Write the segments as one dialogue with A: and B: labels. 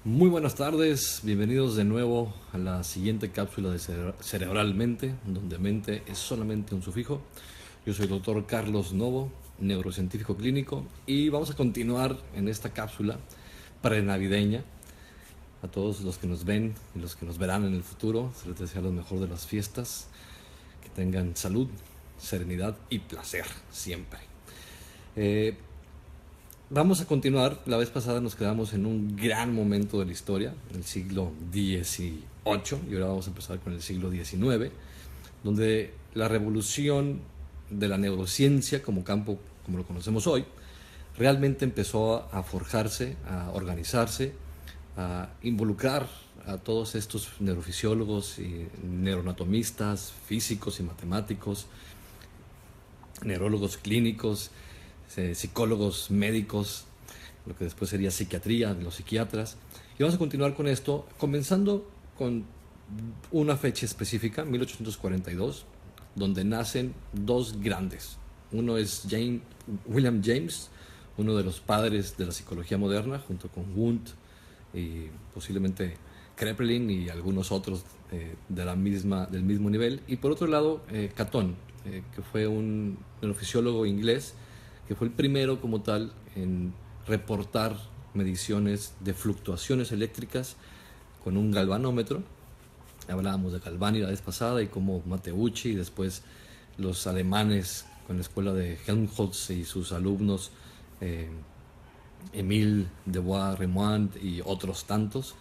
A: Muy buenas tardes, bienvenidos de nuevo a la siguiente cápsula de Cerebralmente, donde mente es solamente un sufijo. Yo soy el doctor Carlos Novo, neurocientífico clínico, y vamos a continuar en esta cápsula prenavideña. A todos los que nos ven y los que nos verán en el futuro, se les desea lo mejor de las fiestas, que tengan salud, serenidad y placer siempre. Eh, Vamos a continuar. La vez pasada nos quedamos en un gran momento de la historia, el siglo XVIII, y ahora vamos a empezar con el siglo XIX, donde la revolución de la neurociencia como campo, como lo conocemos hoy, realmente empezó a forjarse, a organizarse, a involucrar a todos estos neurofisiólogos y neuroanatomistas, físicos y matemáticos, neurólogos clínicos, psicólogos médicos, lo que después sería psiquiatría, de los psiquiatras. Y vamos a continuar con esto, comenzando con una fecha específica, 1842, donde nacen dos grandes. Uno es William James, uno de los padres de la psicología moderna, junto con Wundt y posiblemente Kraepelin y algunos otros del mismo nivel. Y por otro lado, Catón, que fue un neurofisiólogo inglés, que fue el primero como tal en reportar mediciones de fluctuaciones eléctricas con un galvanómetro. Hablábamos de Galvani la vez pasada y como Matteucci y después los alemanes con la escuela de Helmholtz y sus alumnos Emile de Bois-Reymond y otros tantos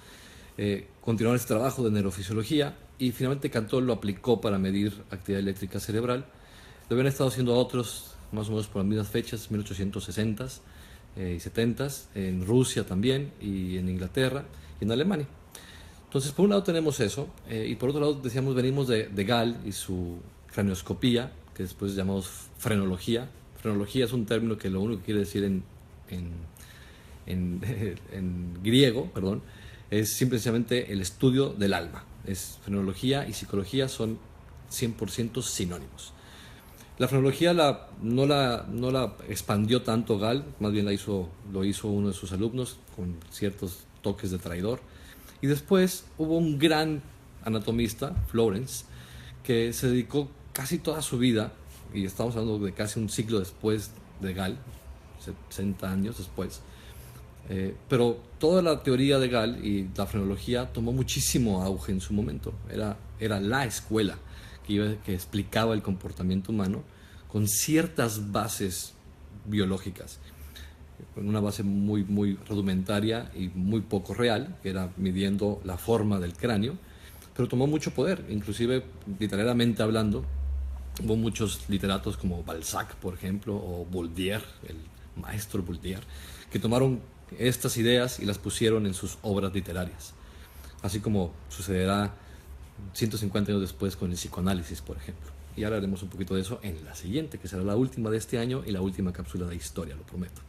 A: continuaron este trabajo de neurofisiología, y finalmente Cantor lo aplicó para medir actividad eléctrica cerebral. Lo habían estado haciendo otros más o menos por las mismas fechas, 1860s y 70s, en Rusia también, y en Inglaterra y en Alemania. Entonces, por un lado tenemos eso, y por otro lado, decíamos, venimos de Gall y su cranioscopía, que después llamamos frenología. Frenología es un término que lo único que quiere decir en griego, perdón, es simplemente el estudio del alma. Frenología y psicología son 100% sinónimos. La frenología no la expandió tanto Gall, más bien lo hizo uno de sus alumnos con ciertos toques de traidor. Y después hubo un gran anatomista, Florence, que se dedicó casi toda su vida, y estamos hablando de casi un siglo después de Gall, 60 años después, pero toda la teoría de Gall y la frenología tomó muchísimo auge en su momento. Era la escuela que explicaba el comportamiento humano con ciertas bases biológicas, con una base muy rudimentaria y muy poco real, que era midiendo la forma del cráneo, pero tomó mucho poder, inclusive literariamente hablando. Hubo muchos literatos como Balzac, por ejemplo, o Bouldier, el maestro Bouldier, que tomaron estas ideas y las pusieron en sus obras literarias, así como sucederá 150 años después con el psicoanálisis, por ejemplo. Y ahora haremos un poquito de eso en la siguiente, que será la última de este año y la última cápsula de historia, lo prometo.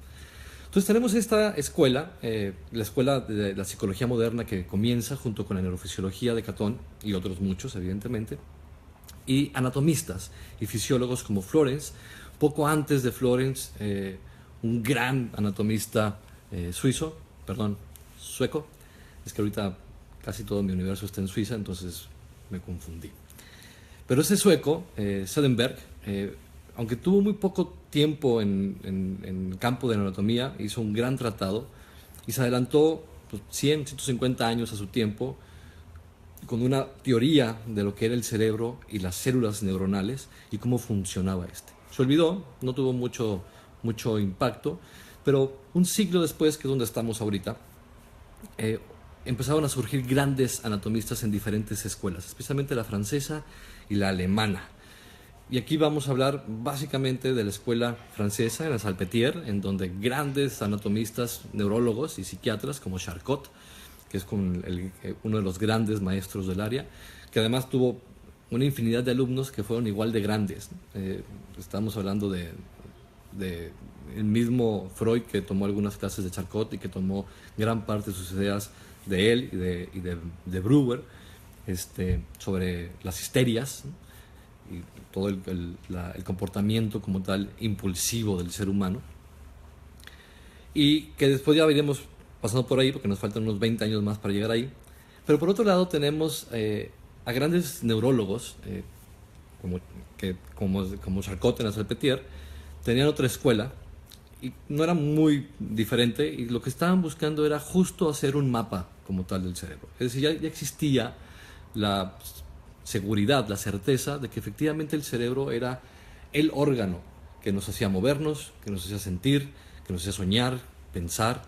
A: Entonces tenemos esta escuela, la escuela de la psicología moderna, que comienza junto con la neurofisiología de Catón y otros muchos, evidentemente, y anatomistas y fisiólogos como Florence. Poco antes de Florence, un gran anatomista sueco. Es que ahorita casi todo mi universo está en Suiza, entonces me confundí. Pero ese sueco, Swedenborg, aunque tuvo muy poco tiempo en el campo de la anatomía, hizo un gran tratado y se adelantó 100, 150 años a su tiempo con una teoría de lo que era el cerebro y las células neuronales y cómo funcionaba este. Se olvidó, no tuvo mucho impacto, pero un siglo después, que es donde estamos ahorita, empezaron a surgir grandes anatomistas en diferentes escuelas, especialmente la francesa y la alemana. Y aquí vamos a hablar básicamente de la escuela francesa, en la Salpêtrière, en donde grandes anatomistas, neurólogos y psiquiatras como Charcot, que es uno de los grandes maestros del área, que además tuvo una infinidad de alumnos que fueron igual de grandes. Estamos hablando de el mismo Freud, que tomó algunas clases de Charcot y que tomó gran parte de sus ideas de él y de Breuer, sobre las histerias y todo el comportamiento como tal impulsivo del ser humano, y que después ya veremos pasando por ahí, porque nos faltan unos 20 años más para llegar ahí. Pero por otro lado tenemos a grandes neurólogos, como Charcot en la Salpêtrière, tenían otra escuela y no era muy diferente, y lo que estaban buscando era justo hacer un mapa como tal del cerebro. Es decir, ya existía la seguridad, la certeza de que efectivamente el cerebro era el órgano que nos hacía movernos, que nos hacía sentir, que nos hacía soñar, pensar,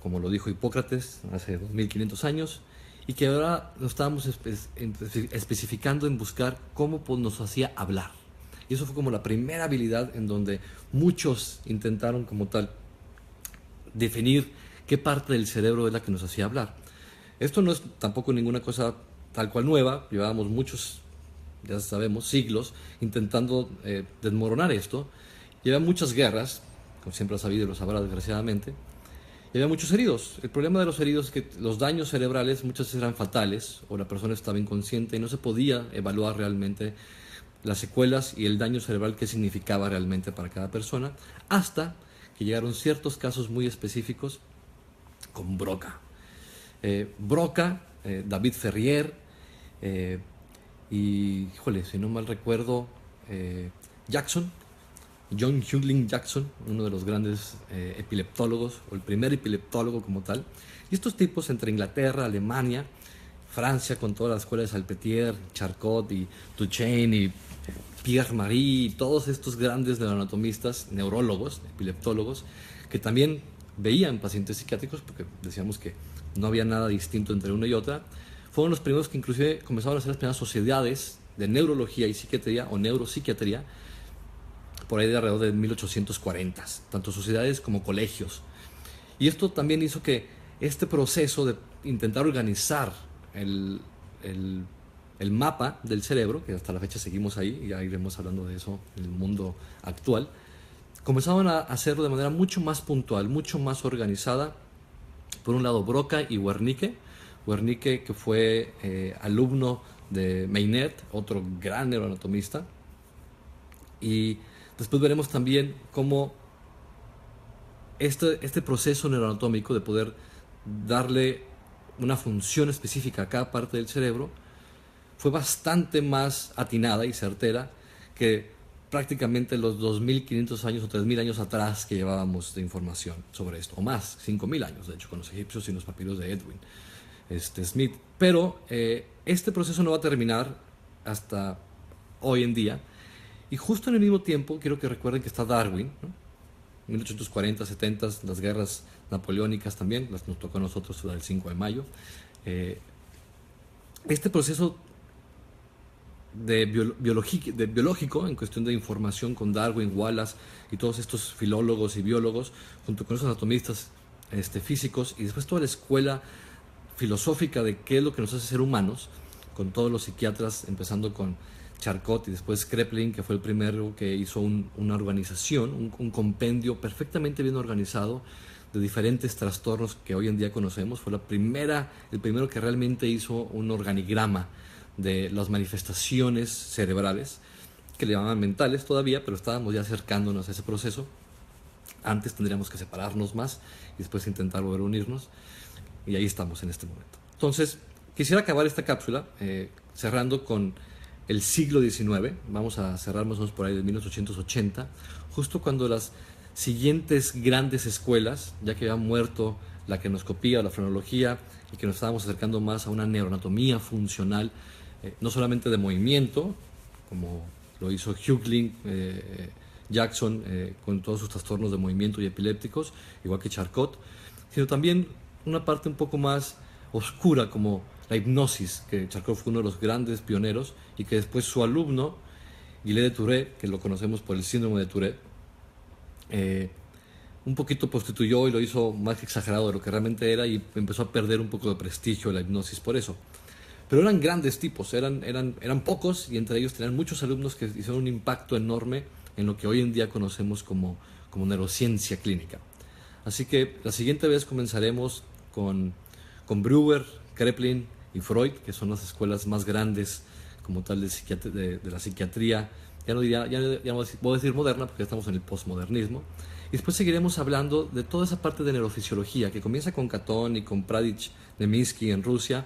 A: como lo dijo Hipócrates hace 2500 años, y que ahora nos estábamos especificando en buscar cómo nos hacía hablar. Y eso fue como la primera habilidad en donde muchos intentaron como tal definir qué parte del cerebro es la que nos hacía hablar. Esto no es tampoco ninguna cosa tal cual nueva, llevábamos muchos, ya sabemos, siglos intentando desmoronar esto. Y había muchas guerras, como siempre ha sabido y lo sabrá desgraciadamente, y había muchos heridos. El problema de los heridos es que los daños cerebrales muchas veces eran fatales, o la persona estaba inconsciente y no se podía evaluar realmente las secuelas y el daño cerebral que significaba realmente para cada persona, hasta que llegaron ciertos casos muy específicos con Broca. Broca, David Ferrier, y, híjole, si no mal recuerdo, Jackson, John Hughlings Jackson, uno de los grandes epileptólogos, o el primer epileptólogo como tal. Y estos tipos entre Inglaterra, Alemania, Francia, con toda la escuela de Salpêtrière, Charcot y Duchenne y Pierre Marie, y todos estos grandes neuroanatomistas, neurólogos, epileptólogos, que también veían pacientes psiquiátricos, porque decíamos que no había nada distinto entre una y otra, fueron los primeros que inclusive comenzaron a hacer las primeras sociedades de neurología y psiquiatría, o neuropsiquiatría, por ahí de alrededor de 1840, tanto sociedades como colegios. Y esto también hizo que este proceso de intentar organizar el mapa del cerebro, que hasta la fecha seguimos ahí, y ya iremos hablando de eso en el mundo actual, comenzaban a hacerlo de manera mucho más puntual, mucho más organizada. Por un lado Broca y Wernicke, que fue alumno de Maynet, otro gran neuroanatomista, y después veremos también cómo este proceso neuroanatómico de poder darle una función específica a cada parte del cerebro fue bastante más atinada y certera que prácticamente los 2500 años o 3000 años atrás que llevábamos de información sobre esto, o más, 5000 años de hecho, con los egipcios y los papiros de Edwin Smith. Pero este proceso no va a terminar hasta hoy en día, y justo en el mismo tiempo quiero que recuerden que está Darwin, ¿no? 1840, 70, las guerras napoleónicas también, las nos tocó a nosotros el 5 de mayo. Este proceso biológico en cuestión de información con Darwin, Wallace y todos estos filólogos y biólogos, junto con esos anatomistas físicos, y después toda la escuela filosófica de qué es lo que nos hace ser humanos, con todos los psiquiatras, empezando con Charcot y después Kraepelin, que fue el primero que hizo una organización, un compendio perfectamente bien organizado de diferentes trastornos que hoy en día conocemos. Fue el primero que realmente hizo un organigrama de las manifestaciones cerebrales, que le llamaban mentales todavía, pero estábamos ya acercándonos a ese proceso. Antes tendríamos que separarnos más y después intentar volver a unirnos, y ahí estamos en este momento. Entonces, quisiera acabar esta cápsula cerrando con el siglo XIX. Vamos a cerrar más o menos por ahí de 1880, justo cuando las siguientes grandes escuelas, ya que había muerto la quenoscopía o la frenología, y que nos estábamos acercando más a una neuroanatomía funcional, no solamente de movimiento, como lo hizo Hughlings, Jackson, con todos sus trastornos de movimiento y epilépticos, igual que Charcot, sino también una parte un poco más oscura, como la hipnosis, que Charcot fue uno de los grandes pioneros, y que después su alumno, Gilles de Tourette, que lo conocemos por el síndrome de Tourette, un poquito prostituyó y lo hizo más exagerado de lo que realmente era, y empezó a perder un poco de prestigio la hipnosis por eso. Pero eran grandes tipos, eran pocos, y entre ellos tenían muchos alumnos que hicieron un impacto enorme en lo que hoy en día conocemos como neurociencia clínica. Así que la siguiente vez comenzaremos con Breuer, Kraepelin y Freud, que son las escuelas más grandes como tal de la psiquiatría. Ya no voy a decir moderna, porque ya estamos en el postmodernismo, Y después seguiremos hablando de toda esa parte de neurofisiología que comienza con Catón y con Pradich de Minsky en Rusia,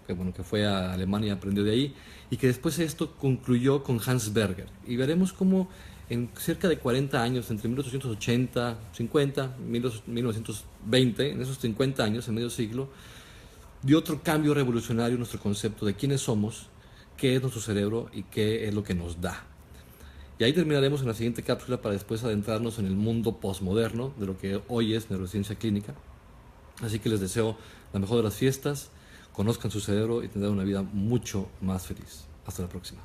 A: que, bueno, que fue a Alemania y aprendió de ahí, y que después esto concluyó con Hans Berger. Y veremos cómo en cerca de 40 años, entre 1880, 50, 1920, en esos 50 años, en medio siglo, dio otro cambio revolucionario en nuestro concepto de quiénes somos, qué es nuestro cerebro y qué es lo que nos da. Y ahí terminaremos en la siguiente cápsula para después adentrarnos en el mundo postmoderno de lo que hoy es neurociencia clínica. Así que les deseo la mejor de las fiestas, conozcan su cerebro y tendrán una vida mucho más feliz. Hasta la próxima.